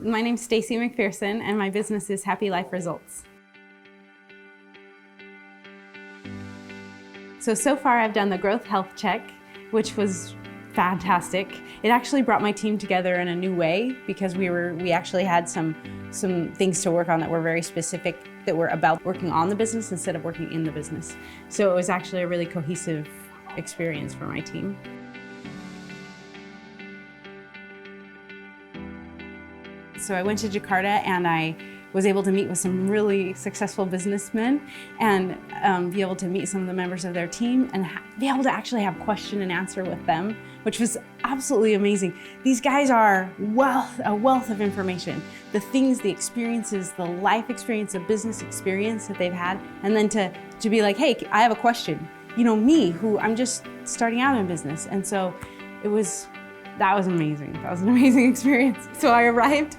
My name's Stacy McPherson and my business is Happy Life Results. So far I've done the growth health check, which was fantastic. It actually brought my team together in a new way because we actually had some things to work on that were very specific, that were about working on the business instead of working in the business. So it was actually a really cohesive experience for my team. So I went to Jakarta and I was able to meet with some really successful businessmen and be able to meet some of the members of their team and be able to actually have question and answer with them, which was absolutely amazing. These guys are a wealth of information. The things, the experiences, the life experience, the business experience that they've had, and then to be like, hey, I have a question. You know, me, who I'm just starting out in business. And so that was amazing. That was an amazing experience. So I arrived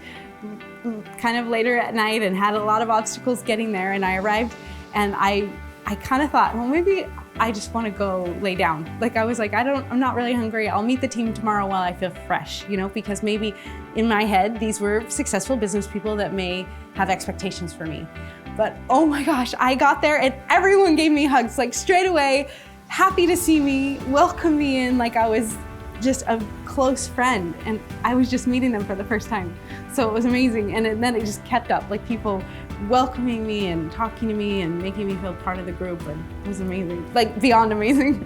kind of later at night and had a lot of obstacles getting there, and I arrived and I kind of thought, well, maybe I just want to go lay down. Like I was like, I'm not really hungry. I'll meet the team tomorrow while I feel fresh, you know, because maybe in my head, these were successful business people that may have expectations for me. But oh my gosh, I got there and everyone gave me hugs, like straight away, happy to see me, welcome me in like I was just a close friend, and I was just meeting them for the first time. So it was amazing, and then it just kept up, like people welcoming me and talking to me and making me feel part of the group, and it was amazing, like beyond amazing.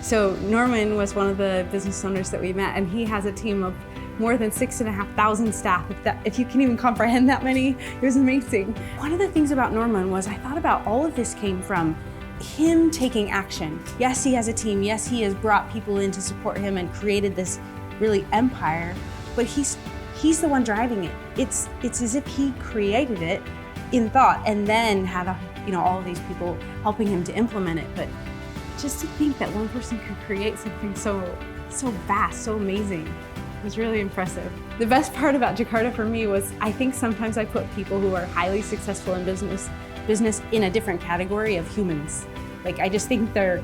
So Norman was one of the business owners that we met, and he has a team of more than 6,500 staff, if you can even comprehend that many. It was amazing. One of the things about Norman was I thought about all of this came from him taking action. Yes, he has a team. Yes, he has brought people in to support him and created this really empire, but he's the one driving it. It's as if he created it in thought and then had all of these people helping him to implement it. But just to think that one person could create something so vast, so amazing, was really impressive. The best part about Jakarta for me was I think sometimes I put people who are highly successful in business in a different category of humans. Like I just think they're,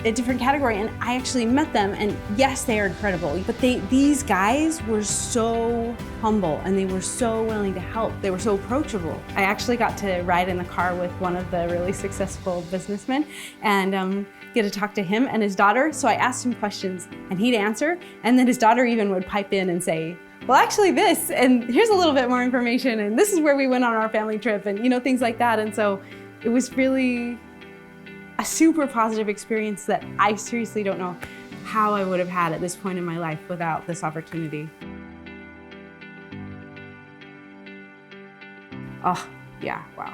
a different category, and I actually met them, and yes, they are incredible, but these guys were so humble and they were so willing to help. They were so approachable. I actually got to ride in the car with one of the really successful businessmen and get to talk to him and his daughter. So I asked him questions and he'd answer, and then his daughter even would pipe in and say, well, actually this, and here's a little bit more information, and this is where we went on our family trip, and things like that. And so it was really a super positive experience that I seriously don't know how I would have had at this point in my life without this opportunity. Oh, yeah, wow.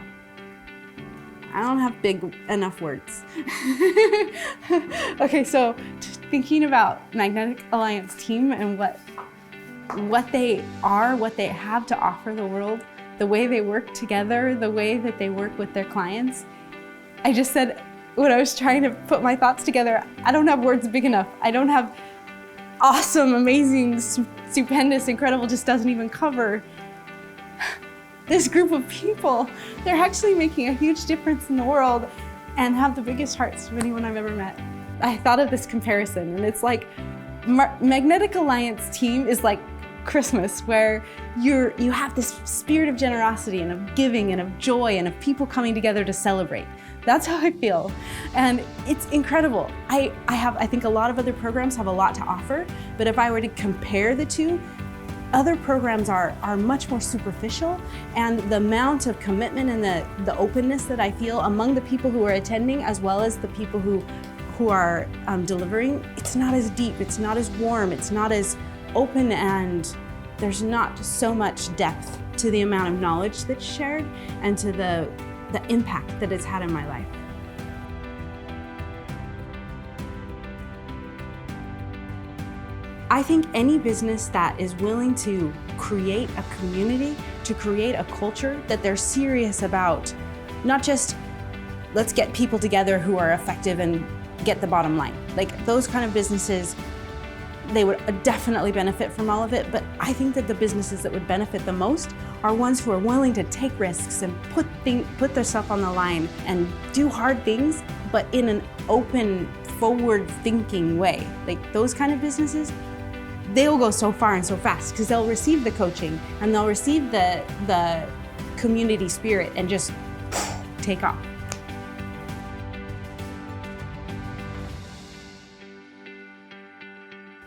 I don't have big enough words. Okay, so thinking about Magnetic Alliance team and what they are, what they have to offer the world, the way they work together, the way that they work with their clients. I just said, when I was trying to put my thoughts together, I don't have words big enough. I don't have awesome, amazing, stupendous, incredible, just doesn't even cover this group of people. They're actually making a huge difference in the world and have the biggest hearts of anyone I've ever met. I thought of this comparison, and it's like Magnetic Alliance team is like Christmas, where you have this spirit of generosity and of giving and of joy and of people coming together to celebrate. That's how I feel, and it's incredible. I think a lot of other programs have a lot to offer, but if I were to compare the two, other programs are much more superficial, and the amount of commitment and the openness that I feel among the people who are attending, as well as the people who are delivering, it's not as deep, it's not as warm, it's not as open, and there's not so much depth to the amount of knowledge that's shared and to the impact that it's had in my life. I think any business that is willing to create a community, to create a culture, that they're serious about not just let's get people together who are effective and get the bottom line. Like those kind of businesses, they would definitely benefit from all of it, but I think that the businesses that would benefit the most are ones who are willing to take risks and put themselves on the line and do hard things, but in an open, forward-thinking way. Like those kind of businesses, they'll go so far and so fast because they'll receive the coaching and they'll receive the community spirit and just take off.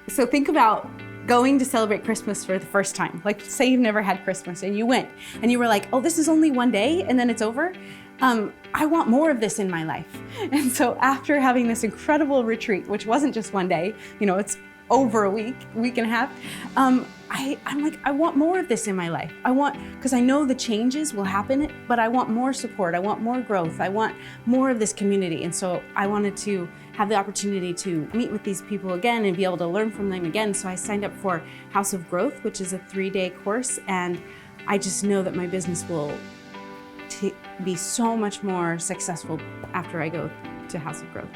So think about going to celebrate Christmas for the first time. Like say you've never had Christmas and you went and you were like, oh, this is only one day and then it's over. I want more of this in my life. And so after having this incredible retreat, which wasn't just one day, it's over a week and a half, I'm like, I want more of this in my life. Because I know the changes will happen, but I want more support. I want more growth. I want more of this community. And so I wanted to have the opportunity to meet with these people again and be able to learn from them again. So I signed up for House of Growth, which is a 3-day course. And I just know that my business will be so much more successful after I go to House of Growth.